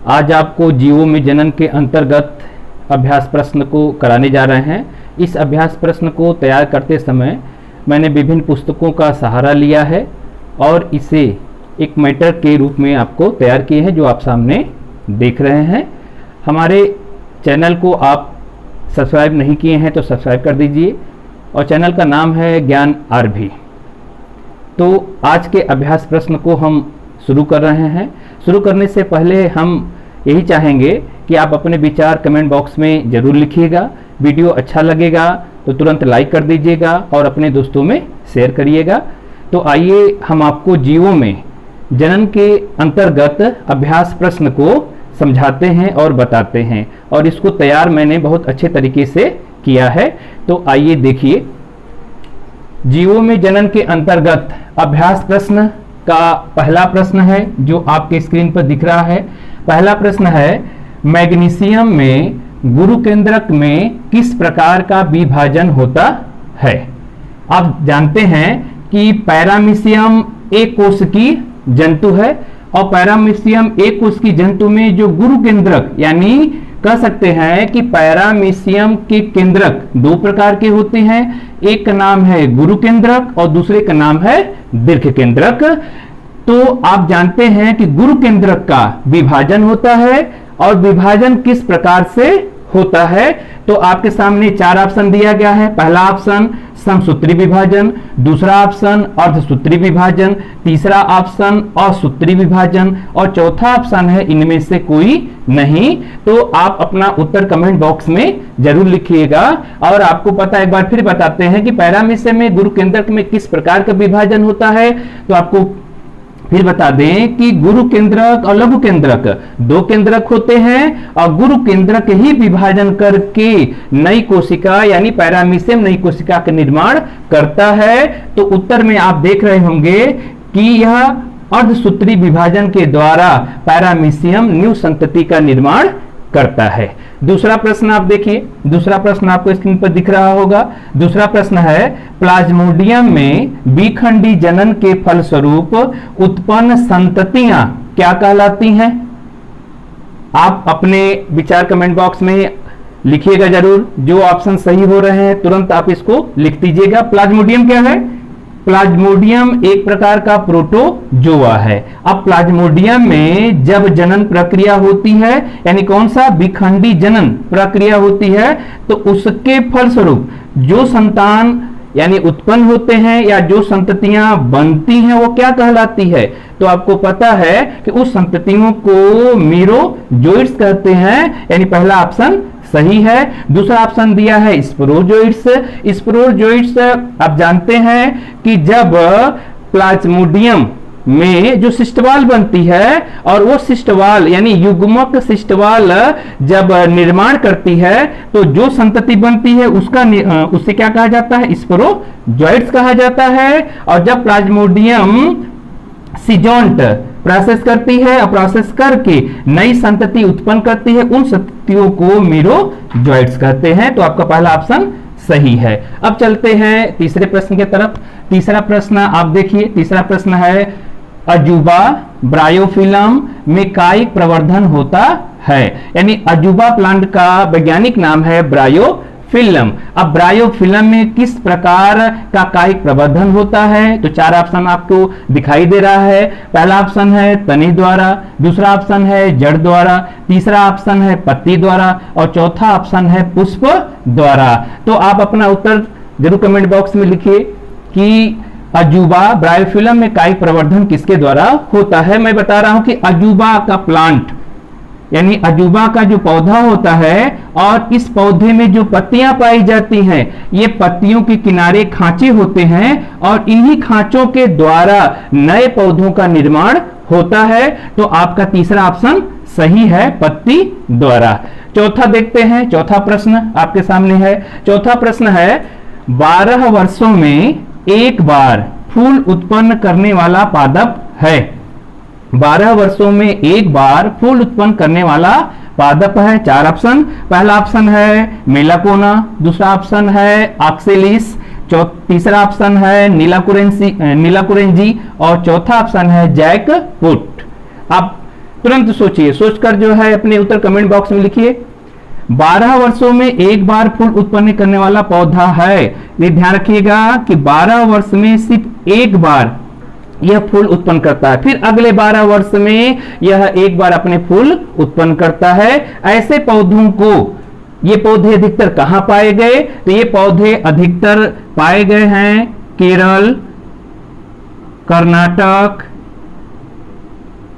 आज आपको जीवों में जनन के अंतर्गत अभ्यास प्रश्न को कराने जा रहे हैं। इस अभ्यास प्रश्न को तैयार करते समय मैंने विभिन्न पुस्तकों का सहारा लिया है और इसे एक मैटर के रूप में आपको तैयार किए हैं, जो आप सामने देख रहे हैं। हमारे चैनल को आप सब्सक्राइब नहीं किए हैं तो सब्सक्राइब कर दीजिए और चैनल का नाम है ज्ञान आरभी। तो आज के अभ्यास प्रश्न को हम शुरू कर रहे हैं। शुरू करने से पहले हम यही चाहेंगे कि आप अपने विचार कमेंट बॉक्स में ज़रूर लिखिएगा। वीडियो अच्छा लगेगा तो तुरंत लाइक कर दीजिएगा और अपने दोस्तों में शेयर करिएगा। तो आइए हम आपको जीवों में जनन के अंतर्गत अभ्यास प्रश्न को समझाते हैं और बताते हैं, और इसको तैयार मैंने बहुत अच्छे तरीके से किया है। तो आइए देखिए, जीवों में जनन के अंतर्गत अभ्यास प्रश्न का पहला प्रश्न है जो आपके स्क्रीन पर दिख रहा है। पहला प्रश्न है, मैग्नीशियम में गुरु केंद्रक में किस प्रकार का विभाजन होता है? आप जानते हैं कि पैरामीशियम एक कोश की जंतु है और पैरामीशियम एक कोश की जंतु में जो गुरु केंद्रक, यानी कह सकते हैं कि पैरामीशियम के केंद्रक दो प्रकार के होते हैं। एक का नाम है गुरु केंद्रक और दूसरे का नाम है दीर्घ केंद्रक। तो आप जानते हैं कि गुरु केंद्रक का विभाजन होता है और विभाजन किस प्रकार से होता है। तो आपके सामने चार ऑप्शन दिया गया है। पहला ऑप्शन समसूत्री विभाजन, दूसरा ऑप्शन अर्धसूत्री विभाजन, तीसरा ऑप्शन असूत्री विभाजन और चौथा ऑप्शन है इनमें से कोई नहीं। तो आप अपना उत्तर कमेंट बॉक्स में जरूर लिखिएगा। और आपको पता, एक बार फिर बताते हैं कि पैरामीशियम में गुरु केंद्रक में किस प्रकार का विभाजन होता है। तो आपको फिर बता दें कि गुरु केंद्रक और लघु केंद्रक दो केंद्रक होते हैं और गुरु केंद्रक ही विभाजन करके नई कोशिका यानी पैरामीशियम नई कोशिका का निर्माण करता है। तो उत्तर में आप देख रहे होंगे कि यह अर्धसूत्री विभाजन के द्वारा पैरामीशियम न्यू संतति का निर्माण करता है। दूसरा प्रश्न आप देखिए, दूसरा प्रश्न आपको स्क्रीन पर दिख रहा होगा। दूसरा प्रश्न है, प्लाज्मोडियम में बीखंडी जनन के फलस्वरूप उत्पन्न संततियां क्या कहलाती हैं? आप अपने विचार कमेंट बॉक्स में लिखिएगा जरूर। जो ऑप्शन सही हो रहे हैं तुरंत आप इसको लिख दीजिएगा। प्लाज्मोडियम क्या है? प्लाज्मोडियम एक प्रकार का प्रोटोजोआ है। अब प्लाज्मोडियम में जब जनन प्रक्रिया होती है, यानी कौन सा विखंडी जनन प्रक्रिया होती है, तो उसके फलस्वरूप जो संतान यानी उत्पन्न होते हैं या जो संततियां बनती हैं वो क्या कहलाती है? तो आपको पता है कि उस संततियों को मीरोजोइड्स कहते हैं, यानी पहला ऑप्शन सही है। दूसरा ऑप्शन दिया है स्पोरोजोइड्स। स्पोरोजोइड्स आप जानते हैं कि जब प्लाज्मोडियम में जो सिस्टवाल बनती है और वो सिस्टवाल यानी युग्मक सिस्टवाल जब निर्माण करती है तो जो संतति बनती है उससे क्या कहा जाता है? स्पोरोजोइड्स कहा जाता है। और जब प्लाज्मोडियम सिजोंट प्रोसेस करती है और प्रोसेस करके नई संतति उत्पन्न करती है, उन संततियों को मीरोजोइड्स कहते हैं। तो आपका पहला ऑप्शन सही है। अब चलते हैं तीसरे प्रश्न की तरफ। तीसरा प्रश्न आप देखिए, तीसरा प्रश्न है, अजूबा ब्रायोफिलम में कायिक प्रवर्धन होता है, यानी अजूबा प्लांट का वैज्ञानिक नाम है ब्रायोफिलम। अब ब्रायोफिलम में किस प्रकार का कायिक प्रवर्धन होता है? तो चार ऑप्शन आपको दिखाई दे रहा है। पहला ऑप्शन है तने द्वारा, दूसरा ऑप्शन है जड़ द्वारा, तीसरा ऑप्शन है पत्ती द्वारा और चौथा ऑप्शन है पुष्प द्वारा। तो आप अपना उत्तर जरूर कमेंट बॉक्स में लिखिए कि अजूबा ब्रायोफिलम में कायिक प्रवर्धन किसके द्वारा होता है। मैं बता रहा हूं कि अजूबा का प्लांट यानी अजूबा का जो पौधा होता है और इस पौधे में जो पत्तियां पाई जाती हैं, ये पत्तियों के किनारे खांचे होते हैं और इन्हीं खांचों के द्वारा नए पौधों का निर्माण होता है। तो आपका तीसरा ऑप्शन सही है, पत्ती द्वारा। चौथा देखते हैं, चौथा प्रश्न आपके सामने है। चौथा प्रश्न है, 12 वर्षों में एक बार फूल उत्पन्न करने वाला पादप है। 12 वर्षों में एक बार फूल उत्पन्न करने वाला पादप है। चार ऑप्शन, पहला ऑप्शन है मेलाकोना, दूसरा ऑप्शन है ऑक्सेलिस, तीसरा ऑप्शन है नीलाकुरेंजी और चौथा ऑप्शन है जैकफ्रूट। आप तुरंत सोचिए, सोचकर जो है अपने उत्तर कमेंट बॉक्स में लिखिए। 12 वर्षों में एक बार फूल उत्पन्न करने वाला पौधा है। ये ध्यान रखिएगा कि 12 वर्ष में सिर्फ एक बार यह फूल उत्पन्न करता है, फिर अगले 12 वर्ष में यह एक बार अपने फूल उत्पन्न करता है। ऐसे पौधों को, ये पौधे अधिकतर कहां पाए गए? तो ये पौधे अधिकतर पाए गए हैं केरल, कर्नाटक,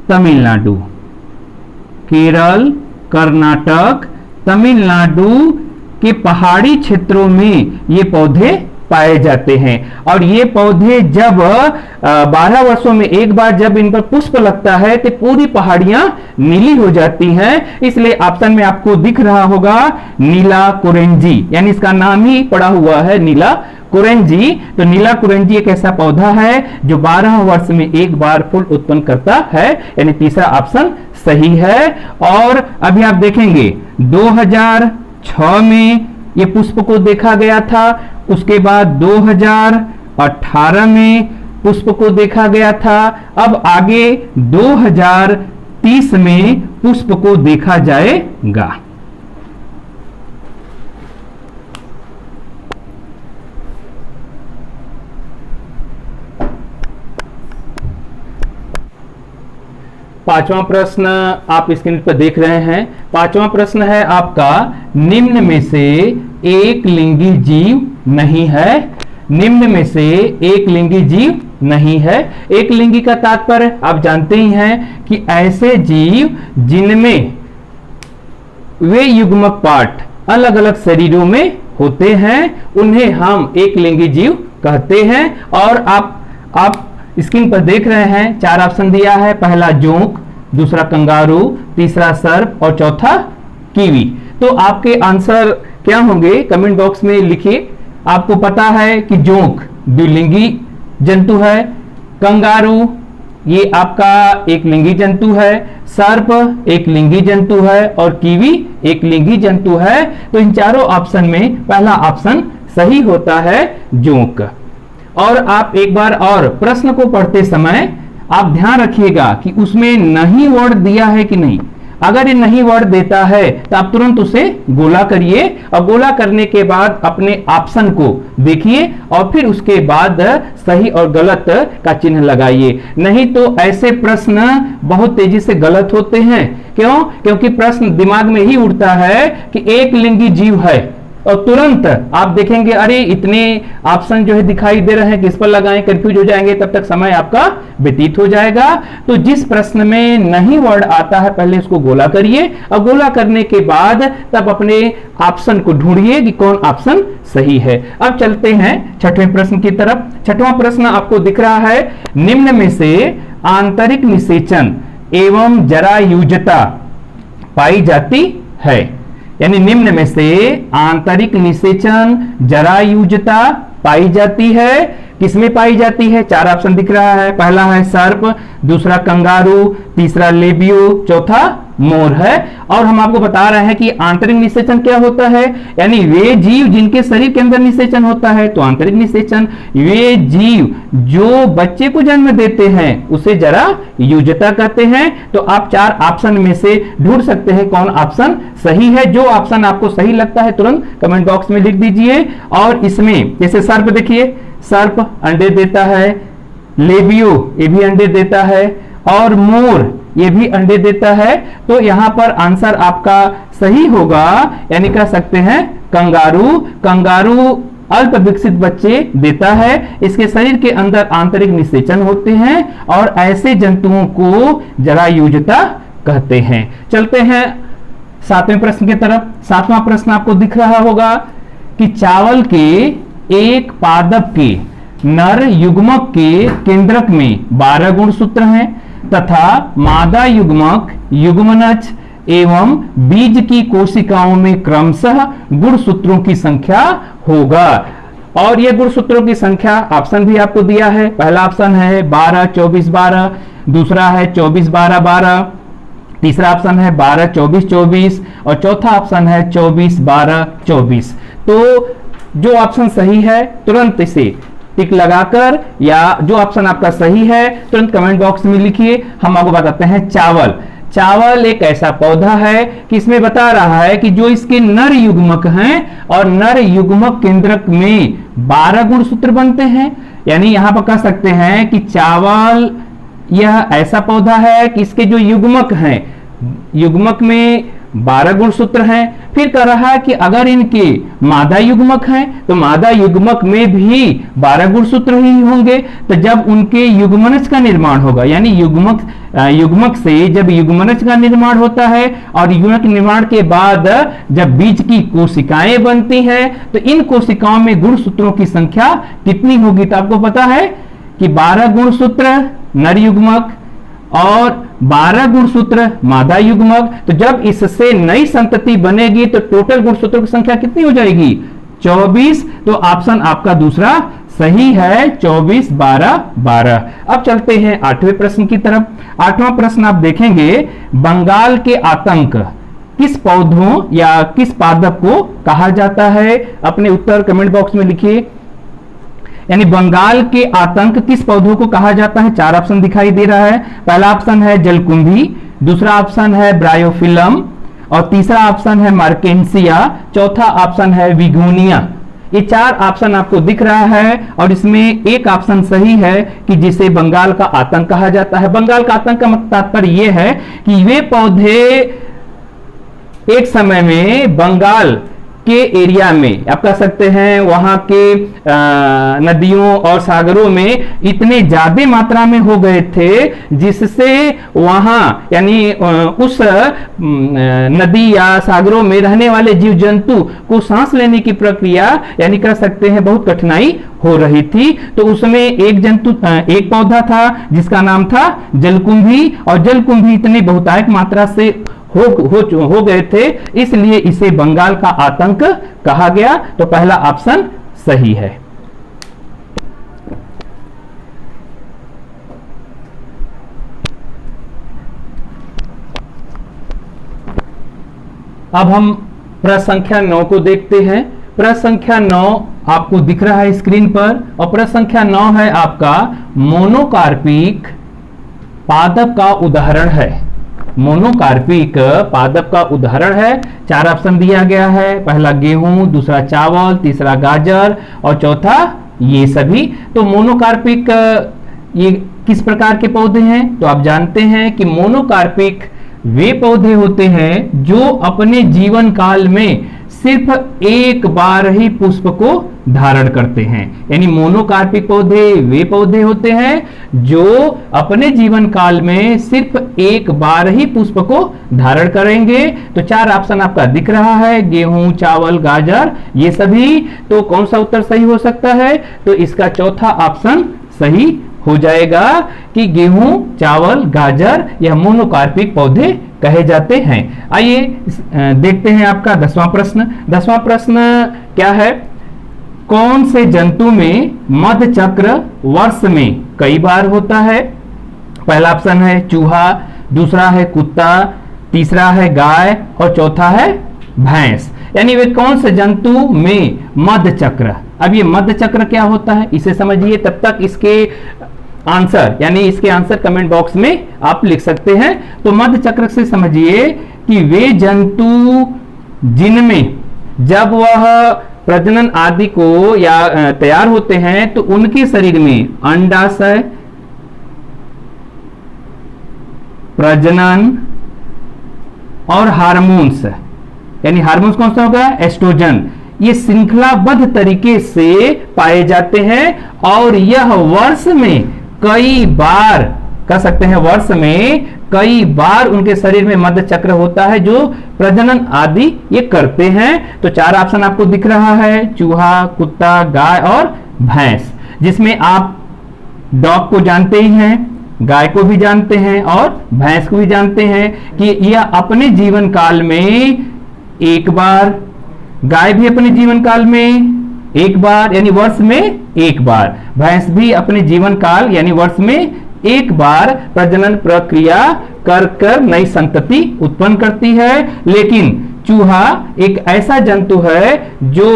तमिलनाडु। केरल, कर्नाटक, तमिलनाडु के पहाड़ी क्षेत्रों में ये पौधे पाए जाते हैं। और ये पौधे जब 12 वर्षों में एक बार जब इन पर पुष्प लगता है तो पूरी पहाड़ियां नीली हो जाती हैं। इसलिए ऑप्शन में आपको दिख रहा होगा नीला कुरेंजी, यानी इसका नाम ही पड़ा हुआ है नीला कुरेंजी। तो नीला कुरेंजी एक ऐसा पौधा है जो 12 वर्ष में एक बार फूल उत्पन्न करता है, यानी तीसरा ऑप्शन सही है। और अभी आप देखेंगे 2006 में ये पुष्प को देखा गया था, उसके बाद 2018 में पुष्प को देखा गया था, अब आगे 2030 में पुष्प को देखा जाएगा। पांचवा प्रश्न आप स्क्रीन पर देख रहे हैं। पांचवा प्रश्न है आपका, निम्न में से एक लिंगी जीव नहीं है। निम्न में से एक लिंगी जीव नहीं है। एक लिंगी का तात्पर्य आप जानते ही हैं कि ऐसे जीव जिनमें वे युग्मक पार्ट अलग अलग शरीरों में होते हैं उन्हें हम एक लिंगी जीव कहते हैं। और आप स्क्रीन पर देख रहे हैं 4 ऑप्शन दिया है, पहला जोंक, दूसरा कंगारू, तीसरा सर्प और चौथा कीवी। तो आपके आंसर क्या होंगे कमेंट बॉक्स में लिखिए। आपको पता है कि जोंक द्विलिंगी जंतु है, कंगारू ये आपका एक लिंगी जंतु है, सर्प एक लिंगी जंतु है और कीवी एक लिंगी जंतु है। तो इन चारों ऑप्शन में पहला ऑप्शन सही होता है जोंक। और आप एक बार और प्रश्न को पढ़ते समय आप ध्यान रखिएगा कि उसमें नहीं वर्ड दिया है कि नहीं। अगर ये नहीं वर्ड देता है तो आप तुरंत उसे गोला करिए और गोला करने के बाद अपने ऑप्शन को देखिए और फिर उसके बाद सही और गलत का चिन्ह लगाइए। नहीं तो ऐसे प्रश्न बहुत तेजी से गलत होते हैं। क्यों? क्योंकि प्रश्न दिमाग में ही उठता है कि एक लिंगी जीव है और तुरंत आप देखेंगे अरे इतने ऑप्शन जो है दिखाई दे रहे हैं, किस पर लगाएं, कंफ्यूज हो जाएंगे, तब तक समय आपका व्यतीत हो जाएगा। तो जिस प्रश्न में नहीं वर्ड आता है पहले उसको गोला करिए और गोला करने के बाद तब अपने ऑप्शन को ढूंढिए कि कौन ऑप्शन सही है। अब चलते हैं छठवें प्रश्न की तरफ। छठवां प्रश्न आपको दिख रहा है, निम्न में से आंतरिक निषेचन एवं जरायुजता पाई जाती है। यानी निम्न में से आंतरिक निषेचन जरायुजता पाई जाती है। किसमें पाई जाती है? 4 ऑप्शन दिख रहा है, पहला है सर्प, दूसरा कंगारू, तीसरा लेबियो, चौथा मोर है। और हम आपको बता रहे हैं कि आंतरिक निषेचन क्या होता है, यानी वे जीव जिनके शरीर के अंदर निषेचन होता है तो आंतरिक निषेचन। वे जीव जो बच्चे को जन्म देते हैं उसे जरायुजता कहते हैं। तो आप 4 ऑप्शन में से ढूंढ सकते हैं कौन ऑप्शन सही है। जो ऑप्शन आपको सही लगता है तुरंत कमेंट बॉक्स में लिख दीजिए। और इसमें जैसे सर्प देखिए, सर्प अंडे देता है, लेबियो ये भी अंडे देता है और मोर ये भी अंडे देता है। तो यहां पर आंसर आपका सही होगा, यानी कह सकते हैं कंगारू। कंगारू अल्प विकसित बच्चे देता है, इसके शरीर के अंदर आंतरिक निषेचन होते हैं और ऐसे जंतुओं को जरायुजता कहते हैं। चलते हैं 7वें प्रश्न की तरफ। 7वां प्रश्न आपको दिख रहा होगा कि चावल के एक पादप के नर युग्मक के केंद्रक में 12 गुणसूत्र हैं तथा मादा युग्मक युग्मनज एवं बीज की कोशिकाओं में क्रमशः गुणसूत्रों की संख्या होगा। और ये गुणसूत्रों की संख्या ऑप्शन भी आपको दिया है। पहला ऑप्शन है 12 24 12, दूसरा है 24 12 12, तीसरा ऑप्शन है 12 24 24 और चौथा ऑप्शन है 24 12 24। तो जो ऑप्शन सही है तुरंत इसे टिक लगाकर या जो ऑप्शन आपका सही है तुरंत कमेंट बॉक्स में लिखिए। हम आपको बताते हैं चावल। चावल एक ऐसा पौधा है कि इसमें बता रहा है कि जो इसके नर युग्मक हैं और नर युग्मक केंद्रक में 12 गुणसूत्र बनते हैं। यानी यहां पर कह सकते हैं कि चावल यह ऐसा पौधा है कि इसके जो युग्मक हैं, युग्मक में 12 गुणसूत्र हैं। फिर कह रहा है कि अगर इनके मादा युग्मक हैं तो मादा युग्मक में भी 12 गुणसूत्र ही होंगे। तो जब उनके युग्मनज का निर्माण होगा, यानी युग्मक से जब युग्मनज का निर्माण होता है और युग्मक निर्माण के बाद जब बीज की कोशिकाएं बनती हैं तो इन कोशिकाओं में गुणसूत्रों की संख्या कितनी होगी? तो आपको पता है कि 12 गुणसूत्र नर युग्मक और 12 गुणसूत्र मादा युग्मक। तो जब इससे नई संतति बनेगी तो टोटल गुणसूत्रों की संख्या कितनी हो जाएगी? 24। तो ऑप्शन आपका दूसरा सही है, 24, 12, 12। अब चलते हैं 8वें प्रश्न की तरफ। 8वां प्रश्न आप देखेंगे, बंगाल के आतंक किस पौधों या किस पादप को कहा जाता है? अपने उत्तर कमेंट बॉक्स में लिखिए। यानी बंगाल के आतंक किस पौधों को कहा जाता है? 4 ऑप्शन दिखाई दे रहा है। पहला ऑप्शन है जलकुंभी, दूसरा ऑप्शन है ब्रायोफिलम और तीसरा ऑप्शन है मार्केंसिया, चौथा ऑप्शन है विगोनिया। ये 4 ऑप्शन आपको दिख रहा है और इसमें एक ऑप्शन सही है कि जिसे बंगाल का आतंक कहा जाता है। बंगाल का आतंक का तात्पर्य यह है कि वे पौधे एक समय में बंगाल के एरिया में, आप कह सकते हैं वहां के नदियों और सागरों में इतने ज्यादा मात्रा में हो गए थे जिससे वहां यानी उस नदी या सागरों में रहने वाले जीव जंतु को सांस लेने की प्रक्रिया यानी कह सकते हैं बहुत कठिनाई हो रही थी। तो उसमें एक पौधा था जिसका नाम था जलकुंभी और जलकुंभी इतने बहुतायत मात्रा से हो गए थे, इसलिए इसे बंगाल का आतंक कहा गया। तो पहला ऑप्शन सही है। अब हम प्रश्न संख्या 9 को देखते हैं। प्रश्न संख्या 9 आपको दिख रहा है स्क्रीन पर और प्रश्न संख्या 9 है आपका मोनोकार्पिक पादप का उदाहरण है। मोनोकार्पिक पादप का उदाहरण है। 4 ऑप्शन दिया गया है। पहला गेहूं, दूसरा चावल, तीसरा गाजर और चौथा ये सभी। तो मोनोकार्पिक ये किस प्रकार के पौधे हैं? तो आप जानते हैं कि मोनोकार्पिक वे पौधे होते हैं जो अपने जीवन काल में सिर्फ एक बार ही पुष्प को धारण करते हैं। यानी मोनोकार्पिक पौधे वे पौधे होते हैं जो अपने जीवन काल में सिर्फ एक बार ही पुष्प को धारण करेंगे। तो 4 ऑप्शन आपका दिख रहा है, गेहूं, चावल, गाजर, ये सभी। तो कौन सा उत्तर सही हो सकता है? तो इसका चौथा ऑप्शन सही हो जाएगा कि गेहूं, चावल, गाजर यह मोनोकार्पिक पौधे कहे जाते हैं। आइए देखते हैं आपका 10वां प्रश्न। 10वां प्रश्न क्या है? कौन से जंतु में मध चक्र वर्ष में कई बार होता है? पहला ऑप्शन है चूहा, दूसरा है कुत्ता, तीसरा है गाय और चौथा है भैंस। यानी वे कौन से जंतु में मध चक्र। अब ये मध चक्र क्या होता है इसे समझिए, तब तक इसके आंसर यानी इसके आंसर कमेंट बॉक्स में आप लिख सकते हैं। तो मध चक्र से समझिए कि वे जंतु जिनमें जब वह प्रजनन आदि को या तैयार होते हैं तो उनके शरीर में अंडाशय, प्रजनन और हार्मोन्स, यानी हार्मोन्स कौन सा होगा? एस्ट्रोजन, ये श्रृंखलाबद्ध तरीके से पाए जाते हैं और यह वर्ष में कई बार, कह सकते हैं वर्ष में कई बार उनके शरीर में मध चक्र होता है जो प्रजनन आदि ये करते हैं। तो 4 ऑप्शन आपको दिख रहा है, चूहा, कुत्ता, गाय और भैंस, जिसमें आप डॉग को जानते ही हैं, गाय को भी जानते हैं और भैंस को भी जानते हैं कि यह अपने जीवन काल में एक बार, गाय भी अपने जीवन काल में एक बार यानी वर्ष में एक बार, भैंस भी अपने जीवन काल यानी वर्ष में एक बार प्रजनन प्रक्रिया कर नई संतति उत्पन्न करती है। लेकिन चूहा एक ऐसा जंतु है जो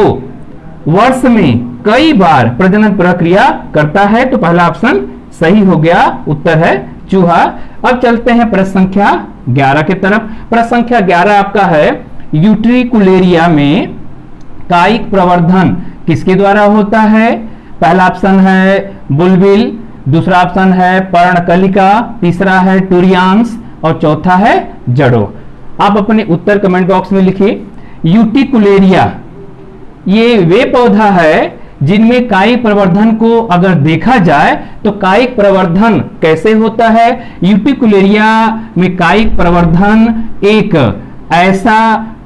वर्ष में कई बार प्रजनन प्रक्रिया करता है। तो पहला ऑप्शन सही हो गया, उत्तर है चूहा। अब चलते हैं प्रश्न संख्या 11 की तरफ। प्रश्न संख्या 11 आपका है, यूट्रिकुलेरिया में कायिक प्रवर्धन किसके द्वारा होता है? पहला ऑप्शन है बुलबिल, दूसरा ऑप्शन है पर्णकलिका, तीसरा है टूरियांस और चौथा है जड़ों। आप अपने उत्तर कमेंट बॉक्स में लिखिए। यूट्रिकुलेरिया ये वे पौधा है जिनमें कायिक प्रवर्धन को अगर देखा जाए तो कायिक प्रवर्धन कैसे होता है? यूट्रिकुलेरिया में कायिक प्रवर्धन एक ऐसा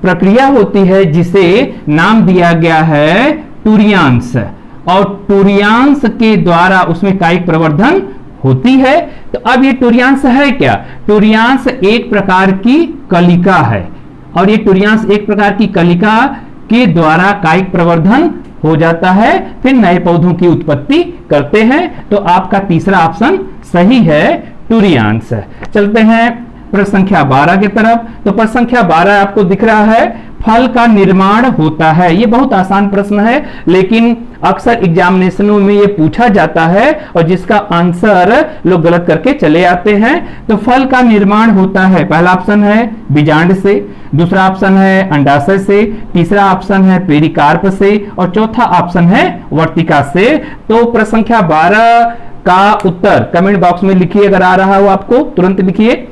प्रक्रिया होती है जिसे नाम दिया गया है टूरियांस, और टूरियांस के द्वारा उसमें कायिक प्रवर्धन होती है। तो अब ये टूरियांस है क्या? टूरियांस एक प्रकार की कलिका है, और ये टूरियांस एक प्रकार की कलिका के द्वारा कायिक प्रवर्धन हो जाता है, फिर नए पौधों की उत्पत्ति करते हैं। तो आपका तीसरा ऑप्शन सही है, टूरियांस। चलते हैं प्रश्न संख्या 12 की तरफ। तो प्रश्न संख्या 12 आपको दिख रहा है, फल का निर्माण होता है। ये बहुत आसान प्रश्न है, लेकिन अक्सर एग्जामिनेशनों में ये पूछा जाता है और जिसका आंसर लोग गलत करके चले आते हैं। तो फल का निर्माण होता है, पहला ऑप्शन है बीजांड से, दूसरा ऑप्शन है अंडाशय से, तीसरा ऑप्शन है पेरिकार्प से और चौथा ऑप्शन है वर्तिका से। तो प्रश्न संख्या 12 का उत्तर कमेंट बॉक्स में लिखिए, अगर आ रहा हो आपको तुरंत लिखिए।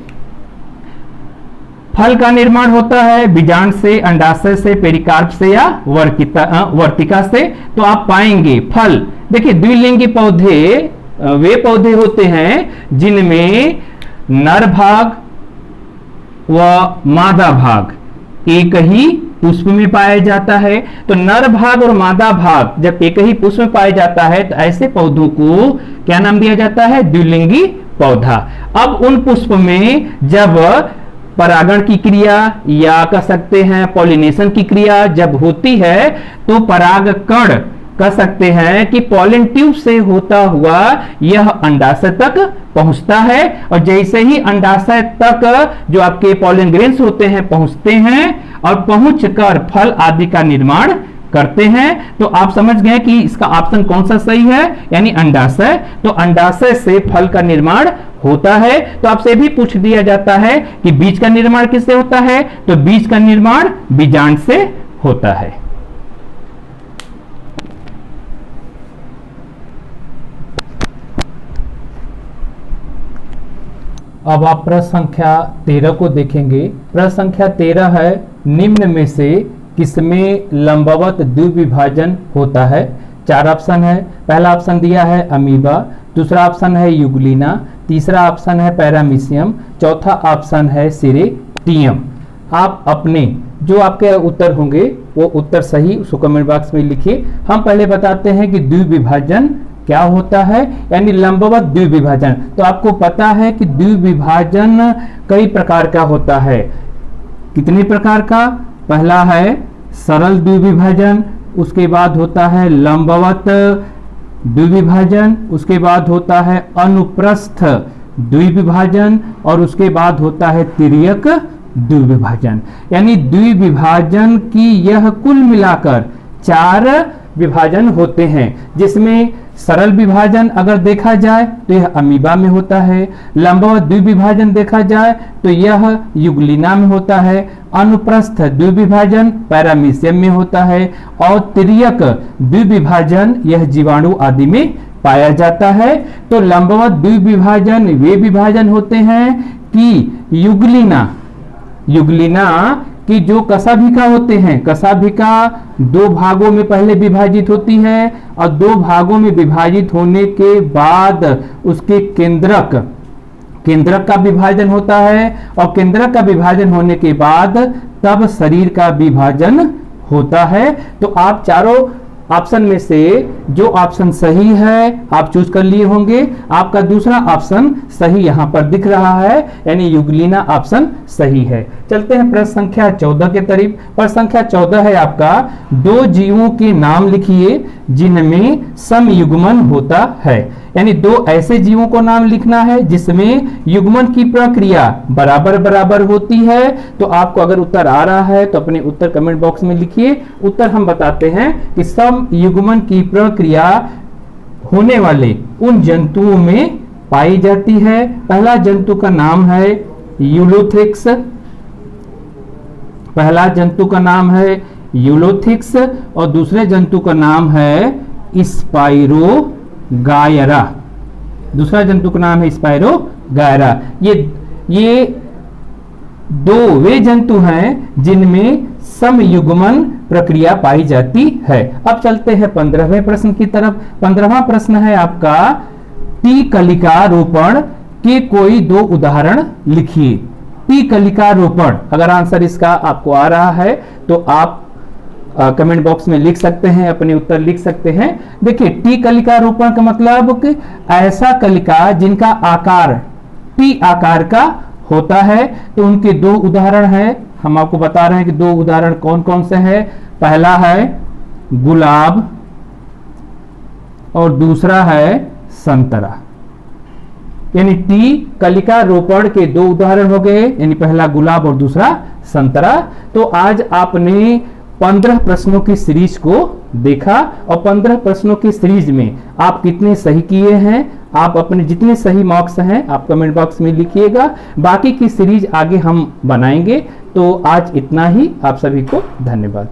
फल का निर्माण होता है बीजांड से, अंडाशय से, पेरिकार्प से या वर्तिका से। तो आप पाएंगे फल, देखिए द्विलिंगी पौधे वे पौधे होते हैं जिनमें नर भाग व मादा भाग एक ही पुष्प में पाया जाता है। तो नर भाग और मादा भाग जब एक ही पुष्प में पाया जाता है तो ऐसे पौधों को क्या नाम दिया जाता है? द्विलिंगी पौधा। अब उन पुष्प में जब परागण की क्रिया या कह सकते हैं पॉलिनेशन की क्रिया जब होती है तो परागकण कह सकते हैं कि पॉलन ट्यूब से होता हुआ यह अंडाशय तक पहुंचता है, और जैसे ही अंडाशय तक जो आपके पॉलन ग्रेन्स होते हैं पहुंचते हैं और पहुंचकर फल आदि का निर्माण करते हैं। तो आप समझ गए कि इसका ऑप्शन कौन सा सही है, यानी अंडाशय। तो अंडाशय से फल का निर्माण होता है। तो आपसे भी पूछ दिया जाता है कि बीज का निर्माण किससे होता है? तो बीज का निर्माण बीजांड से होता है। अब आप प्रश्न संख्या 13 को देखेंगे। प्रश्न संख्या 13 है, निम्न में से किसमें लंबवत द्विविभाजन होता है? 4 ऑप्शन है। पहला ऑप्शन दिया है अमीबा, दूसरा ऑप्शन है यूग्लिना, तीसरा ऑप्शन है पैरामीशियम, चौथा ऑप्शन है सिरेटियम। आप अपने जो आपके उत्तर होंगे वो उत्तर सही उसको कमेंट बॉक्स में लिखिए। हम पहले बताते हैं कि द्विविभाजन क्या होता है, यानी लंबवत द्विविभाजन। तो आपको पता है कि द्विविभाजन कई प्रकार का होता है। कितने प्रकार का? पहला है सरल द्विविभाजन, उसके बाद होता है लंबवत द्विविभाजन, उसके बाद होता है अनुप्रस्थ द्विविभाजन और उसके बाद होता है तिर्यक द्विविभाजन। यानी द्विविभाजन की यह कुल मिलाकर 4 विभाजन होते हैं, जिसमें सरल विभाजन अगर देखा जाए तो यह अमीबा में होता है, लंबवत द्विविभाजन देखा जाए तो यह यूग्लिना में होता है, अनुप्रस्थ द्विविभाजन पैरामीशियम में होता है और तिर्यक द्विविभाजन यह जीवाणु आदि में पाया जाता है। तो लंबवत द्विविभाजन वे विभाजन होते हैं कि युग्लिना कि जो कशाभिका होते हैं, कशाभिका 2 भागों में पहले विभाजित होती है और 2 भागों में विभाजित होने के बाद उसके केंद्रक का विभाजन होता है और केंद्रक का विभाजन होने के बाद तब शरीर का विभाजन होता है। तो आप चारों ऑप्शन में से जो ऑप्शन सही है आप चूज कर लिए होंगे। आपका दूसरा ऑप्शन सही यहां पर दिख रहा है, यानी युग्लिना ऑप्शन सही है। चलते हैं प्रश्न संख्या 14 के करीब। प्रश्न संख्या 14 है आपका, 2 जीवों के नाम लिखिए जिनमें समयुग्मन होता है। यानी 2 ऐसे जीवों को नाम लिखना है जिसमें युग्मन की प्रक्रिया बराबर बराबर होती है। तो आपको अगर उत्तर आ रहा है तो अपने उत्तर कमेंट बॉक्स में लिखिए। उत्तर हम बताते हैं कि समयुग्मन की प्रक्रिया होने वाले उन जंतुओं में पाई जाती है। पहला जंतु का नाम है यूलोथिक्स, पहला जंतु का नाम है यूलोथिक्स और दूसरे जंतु का नाम है स्पाइरोगायरा। दूसरा जंतु का नाम है स्पाइरोगायरा। ये दो वे जंतु हैं जिनमें समयुग्मन प्रक्रिया पाई जाती है। अब चलते हैं 15वें प्रश्न की तरफ। 15वां प्रश्न है आपका, टी कलिका रोपण के कोई दो उदाहरण लिखिए। टी कलिका रोपण, अगर आंसर इसका आपको आ रहा है तो आप कमेंट बॉक्स में लिख सकते हैं, अपने उत्तर लिख सकते हैं। देखिए, टी कलिका रोपण का मतलब कि ऐसा कलिका जिनका आकार टी आकार का होता है। तो उनके दो उदाहरण हैं, हम आपको बता रहे हैं कि दो उदाहरण कौन कौन से हैं। पहला है गुलाब और दूसरा है संतरा। यानी टी कलिका रोपण के दो उदाहरण हो गए, यानी पहला गुलाब और दूसरा संतरा। तो आज आपने 15 प्रश्नों की सीरीज को देखा और 15 प्रश्नों की सीरीज में आप कितने सही किए हैं, आप अपने जितने सही मार्क्स हैं आप कमेंट बॉक्स में लिखिएगा। बाकी की सीरीज आगे हम बनाएंगे। तो आज इतना ही, आप सभी को धन्यवाद।